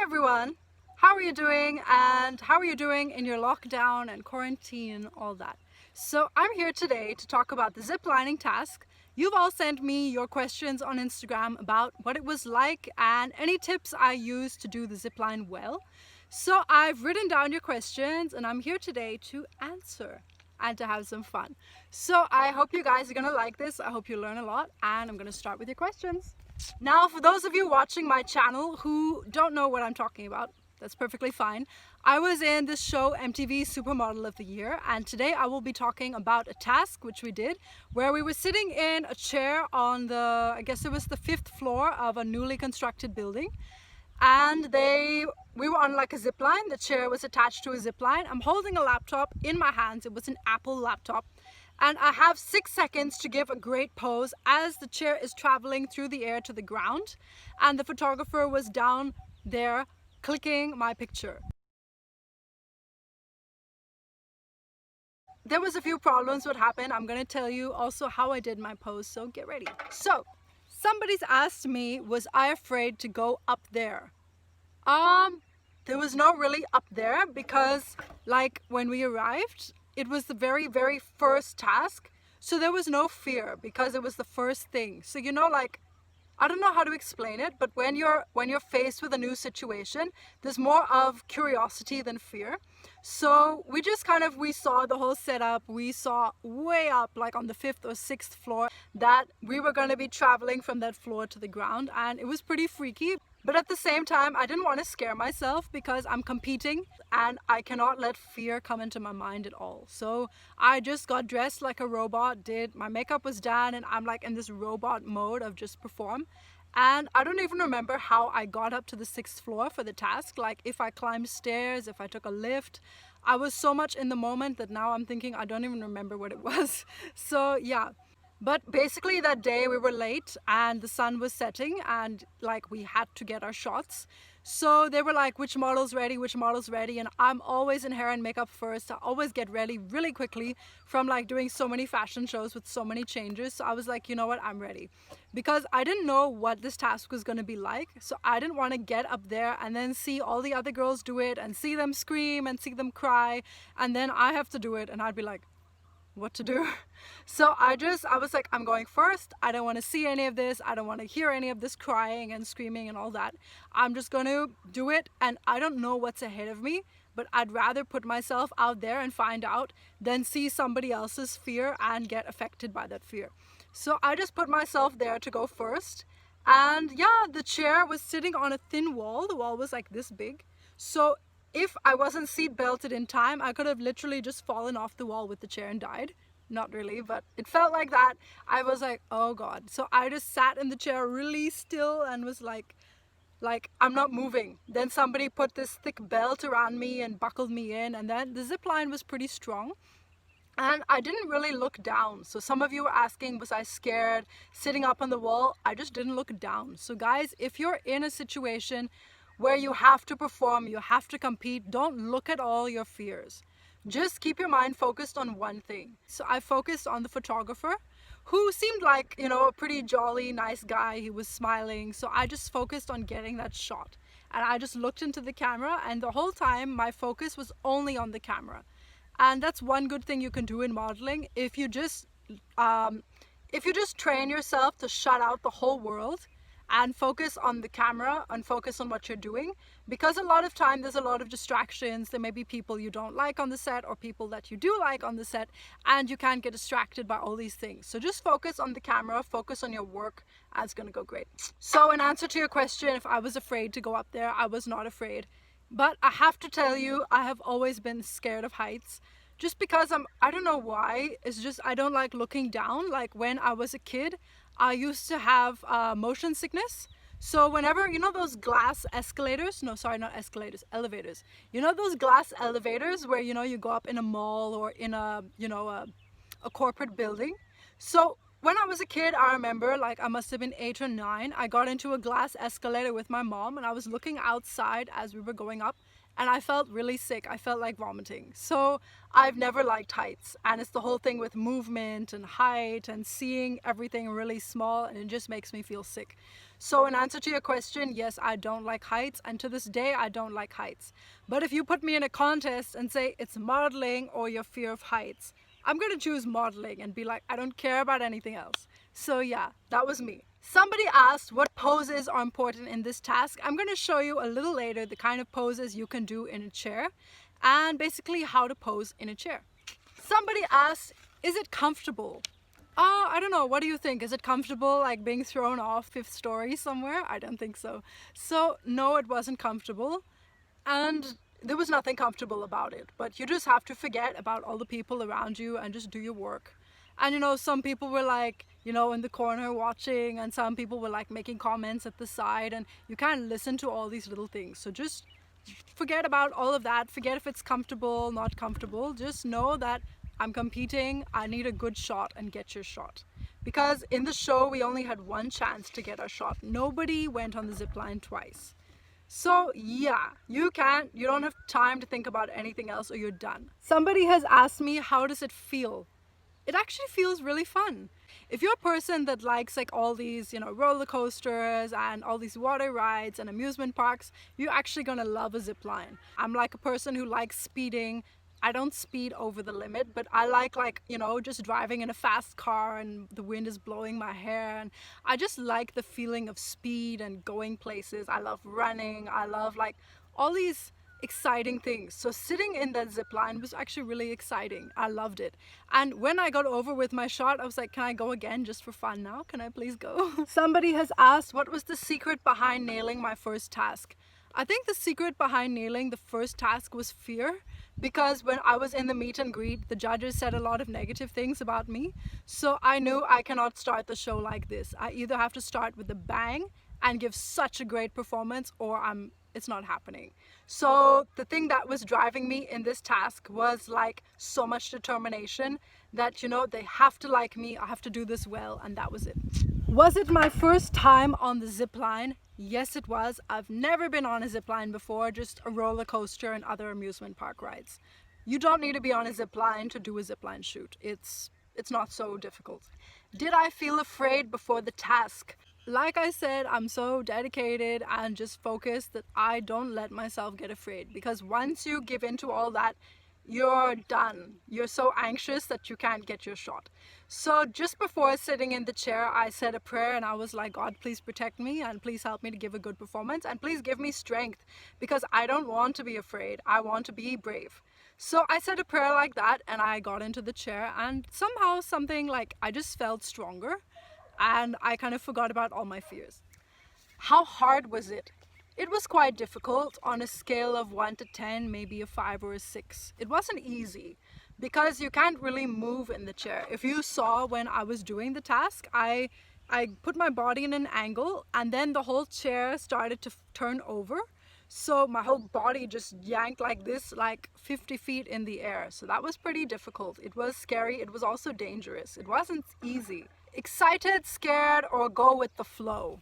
everyone, how are you doing, and how are you doing in your lockdown and quarantine and all that? So I'm here today to talk about the ziplining task. You've all sent me your questions on Instagram about what it was like and any tips I used to do the zipline well. So I've written down your questions and I'm here today to answer and to have some fun. So I hope you guys are gonna like this. I hope you learn a lot, and I'm gonna start with your questions. Now, for those of you watching my channel who don't know what I'm talking about, that's perfectly fine. I was in this show MTV Super Model of the Year, and today I will be talking about a task which we did where we were sitting in a chair on the, I guess it was the 5th floor of a newly constructed building. And we were on like a zip line. The chair was attached to a zip line. I'm holding a laptop in my hands. It was an Apple laptop. And I have 6 seconds to give a great pose as the chair is traveling through the air to the ground. And the photographer was down there clicking my picture. There was a few problems what happened. I'm gonna tell you also how I did my pose, so get ready. So, somebody's asked me, was I afraid to go up there? There was no really up there because like when we arrived, it was the very, very first task. So there was no fear because it was the first thing. So you know, like, I don't know how to explain it, but when you're faced with a new situation, there's more of curiosity than fear. So we just we saw the whole setup. We saw way up, like on the 5th or 6th floor, that we were going to be traveling from that floor to the ground, and it was pretty freaky. But at the same time, I didn't want to scare myself because I'm competing and I cannot let fear come into my mind at all. So I just got dressed like a robot, my makeup was done, and I'm like in this robot mode of just perform. And I don't even remember how I got up to the 6th floor for the task. Like if I climbed stairs, if I took a lift. I was so much in the moment that now I'm thinking I don't even remember what it was. So yeah. But basically that day we were late and the sun was setting and like we had to get our shots. So they were like, which model's ready, which model's ready? And I'm always in hair and makeup first. I always get ready really quickly from like doing so many fashion shows with so many changes. So I was like, you know what, I'm ready. Because I didn't know what this task was gonna be like. So I didn't wanna get up there and then see all the other girls do it and see them scream and see them cry. And then I have to do it and I'd be like, what to do. So I was like, I'm going first. I don't want to see any of this. I don't want to hear any of this crying and screaming and all that. I'm just going to do it, and I don't know what's ahead of me, but I'd rather put myself out there and find out than see somebody else's fear and get affected by that fear. So I just put myself there to go first. And yeah, the chair was sitting on a thin wall. The wall was like this big. So if I wasn't seat belted in time, I could have literally just fallen off the wall with the chair and died. Not really, but it felt like that. I was like, oh God. So I just sat in the chair really still and was like I'm not moving. Then somebody put this thick belt around me and buckled me in, and then the zip line was pretty strong. And I didn't really look down. So some of you were asking, was I scared sitting up on the wall? I just didn't look down. So guys, if you're in a situation where you have to perform, you have to compete, don't look at all your fears. Just keep your mind focused on one thing. So I focused on the photographer, who seemed like, you know, a pretty jolly, nice guy. He was smiling. So I just focused on getting that shot. And I just looked into the camera, and the whole time my focus was only on the camera. And that's one good thing you can do in modeling. If you just train yourself to shut out the whole world and focus on the camera and focus on what you're doing, because a lot of time there's a lot of distractions. There may be people you don't like on the set or people that you do like on the set, and you can't get distracted by all these things. So just focus on the camera, focus on your work, and it's gonna go great. So in answer to your question, if I was afraid to go up there, I was not afraid. But I have to tell you, I have always been scared of heights. Just because I don't know why, it's just I don't like looking down. Like when I was a kid, I used to have motion sickness. So whenever, you know those glass escalators? No, sorry, not escalators, elevators. You know those glass elevators where, you know, you go up in a mall or in a, you know, a corporate building? So When I was a kid, I remember, like, I must have been 8 or 9. I got into a glass escalator with my mom, and I was looking outside as we were going up, and I felt really sick. I felt like vomiting. So I've never liked heights, and it's the whole thing with movement and height and seeing everything really small, and it just makes me feel sick. So in answer to your question, yes, I don't like heights, and to this day, I don't like heights. But if you put me in a contest and say it's modeling or your fear of heights, I'm gonna choose modeling and be like, I don't care about anything else. So yeah, that was me. Somebody asked what poses are important in this task. I'm gonna show you a little later the kind of poses you can do in a chair and basically how to pose in a chair. Somebody asked, is it comfortable? I don't know, what do you think? Is it comfortable, like being thrown off 5th story somewhere? I don't think so. So no, it wasn't comfortable. And there was nothing comfortable about it, but you just have to forget about all the people around you and just do your work. And some people were like, in the corner watching, and some people were like making comments at the side, and you can't listen to all these little things. So just forget about all of that. Forget if it's comfortable, not comfortable. Just know that I'm competing. I need a good shot, and get your shot. Because in the show, we only had one chance to get our shot. Nobody went on the zip line twice. So yeah, you don't have time to think about anything else or you're done. Somebody has asked me, how does it feel? It actually feels really fun. If you're a person that likes like all these, roller coasters and all these water rides and amusement parks, you're actually gonna love a zip line. I'm like a person who likes speeding. I don't speed over the limit, but I like just driving in a fast car and the wind is blowing my hair, and I just like the feeling of speed and going places. I love running. I love like all these exciting things. So sitting in that zip line was actually really exciting. I loved it. And when I got over with my shot, I was like, can I go again just for fun now? Can I please go? Somebody has asked, what was the secret behind nailing my first task? I think the secret behind nailing the first task was fear, because when I was in the meet and greet, the judges said a lot of negative things about me. So I knew I cannot start the show like this. I either have to start with a bang and give such a great performance, or it's not happening. So the thing that was driving me in this task was like so much determination that, they have to like me, I have to do this well, and that was it. Was it my first time on the zip line? Yes, it was. I've never been on a zip line before, just a roller coaster and other amusement park rides. You don't need to be on a zip line to do a zip line shoot. It's not so difficult. Did I feel afraid before the task? Like I said, I'm so dedicated and just focused that I don't let myself get afraid, because once you give in to all that, you're done. You're so anxious that you can't get your shot. So just before sitting in the chair, I said a prayer and I was like, God, please protect me and please help me to give a good performance and please give me strength, because I don't want to be afraid. I want to be brave. So I said a prayer like that and I got into the chair, and somehow I just felt stronger and I kind of forgot about all my fears. How hard was it? It was quite difficult. On a scale of 1 to 10, maybe a 5 or a 6. It wasn't easy because you can't really move in the chair. If you saw when I was doing the task, I put my body in an angle and then the whole chair started to turn over. So my whole body just yanked like this, like 50 feet in the air. So that was pretty difficult. It was scary. It was also dangerous. It wasn't easy. Excited, scared, or go with the flow?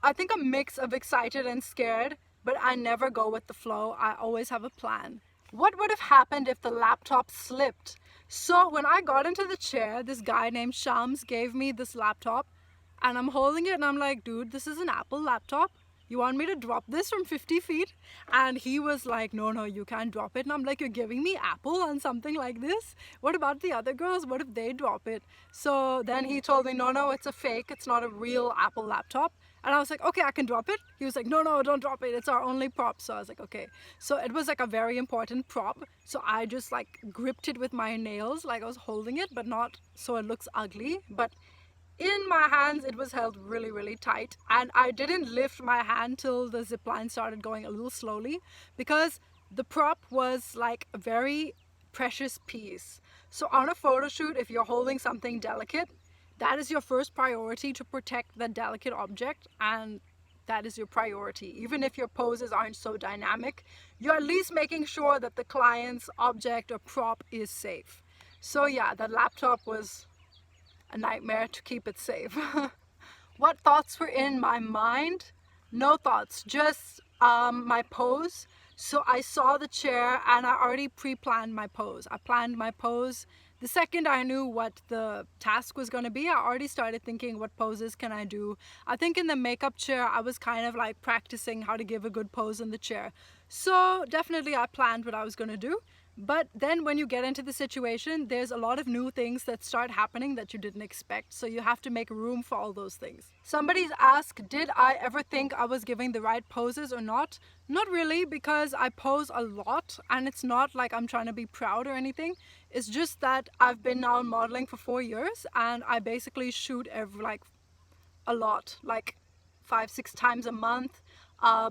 I think a mix of excited and scared, but I never go with the flow. I always have a plan. What would have happened if the laptop slipped? So when I got into the chair, this guy named Shams gave me this laptop and I'm holding it and I'm like, dude, this is an Apple laptop. You want me to drop this from 50 feet? And he was like, no, you can't drop it. And I'm like, you're giving me Apple on something like this? What about the other girls? What if they drop it? So then he told me, no, it's a fake. It's not a real Apple laptop. And I was like, okay, I can drop it. He was like, no, don't drop it. It's our only prop. So I was like, okay. So it was like a very important prop. So I just like gripped it with my nails, like I was holding it, but not so it looks ugly. But in my hands, it was held really, really tight. And I didn't lift my hand till the zip line started going a little slowly, because the prop was like a very precious piece. So on a photo shoot, if you're holding something delicate, that is your first priority, to protect that delicate object, and that is your priority. Even if your poses aren't so dynamic, you're at least making sure that the client's object or prop is safe. So yeah, that laptop was a nightmare to keep it safe. What thoughts were in my mind? No thoughts, just my pose. So I saw the chair and I already pre-planned my pose. I planned my pose. The second I knew what the task was going to be, I already started thinking, what poses can I do? I think in the makeup chair, I was kind of like practicing how to give a good pose in the chair. So definitely I planned what I was going to do. But then when you get into the situation, there's a lot of new things that start happening that you didn't expect. So you have to make room for all those things. Somebody's asked, did I ever think I was giving the right poses or not? Not really, because I pose a lot and it's not like I'm trying to be proud or anything. It's just that I've been now modeling for 4 years and I basically shoot a lot, like 5-6 times a month.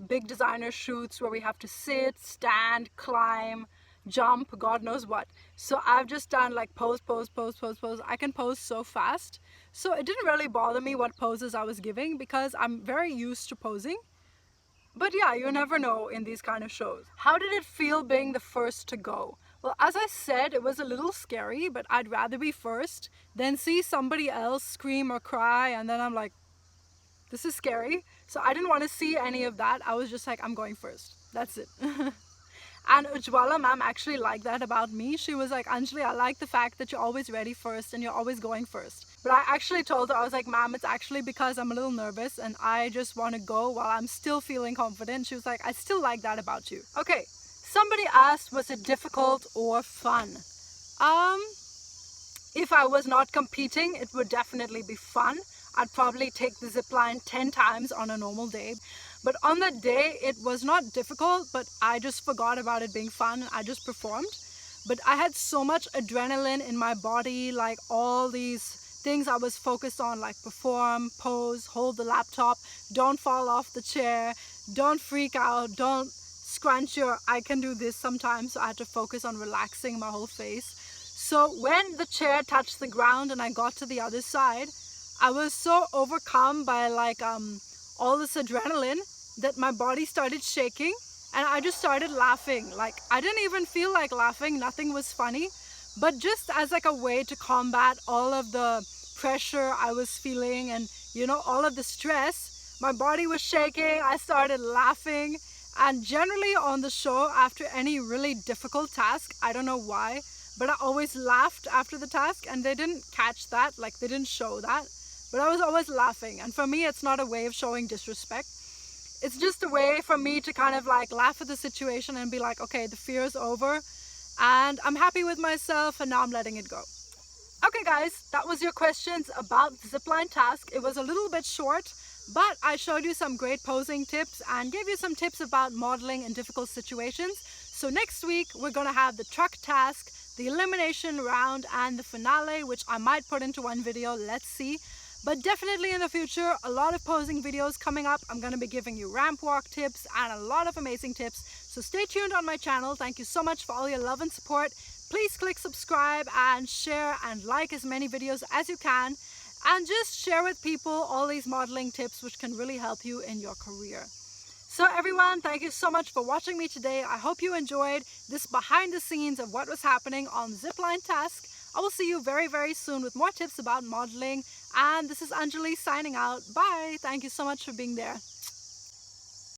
Big designer shoots where we have to sit, stand, climb, jump, God knows what. So I've just done like pose. I can pose so fast. So it didn't really bother me what poses I was giving because I'm very used to posing. But yeah, you never know in these kind of shows. How did it feel being the first to go? Well, as I said, it was a little scary, but I'd rather be first than see somebody else scream or cry and then I'm like, this is scary. So I didn't want to see any of that. I was just like, I'm going first. That's it. And Ujwala ma'am actually liked that about me. She was like, Anjali, I like the fact that you're always ready first and you're always going first. But I actually told her, I was like, ma'am, it's actually because I'm a little nervous and I just want to go while I'm still feeling confident. She was like, I still like that about you. Okay, somebody asked, was it difficult or fun? If I was not competing, it would definitely be fun. I'd probably take the zipline 10 times on a normal day. But on that day, it was not difficult, but I just forgot about it being fun. I just performed. But I had so much adrenaline in my body, like all these things I was focused on, like perform, pose, hold the laptop, don't fall off the chair, don't freak out, don't scrunch your, I can do this sometimes, so I had to focus on relaxing my whole face. So when the chair touched the ground and I got to the other side, I was so overcome by like all this adrenaline that my body started shaking and I just started laughing. Like I didn't even feel like laughing, nothing was funny, but just as like a way to combat all of the pressure I was feeling and all of the stress, my body was shaking, I started laughing. And generally on the show, after any really difficult task, I don't know why, but I always laughed after the task and they didn't catch that, like they didn't show that. But I was always laughing, and for me it's not a way of showing disrespect. It's just a way for me to kind of like laugh at the situation and be like, okay, the fear is over and I'm happy with myself and now I'm letting it go. Okay guys, that was your questions about the zipline task. It was a little bit short, but I showed you some great posing tips and gave you some tips about modeling in difficult situations. So next week we're gonna have the truck task, the elimination round and the finale, which I might put into one video, let's see. But definitely in the future, a lot of posing videos coming up. I'm going to be giving you ramp walk tips and a lot of amazing tips. So stay tuned on my channel. Thank you so much for all your love and support. Please click subscribe and share and like as many videos as you can. And just share with people all these modeling tips which can really help you in your career. So everyone, thank you so much for watching me today. I hope you enjoyed this behind the scenes of what was happening on Zipline Task. I will see you very, very soon with more tips about modeling. And this is Anjali signing out. Bye. Thank you so much for being there.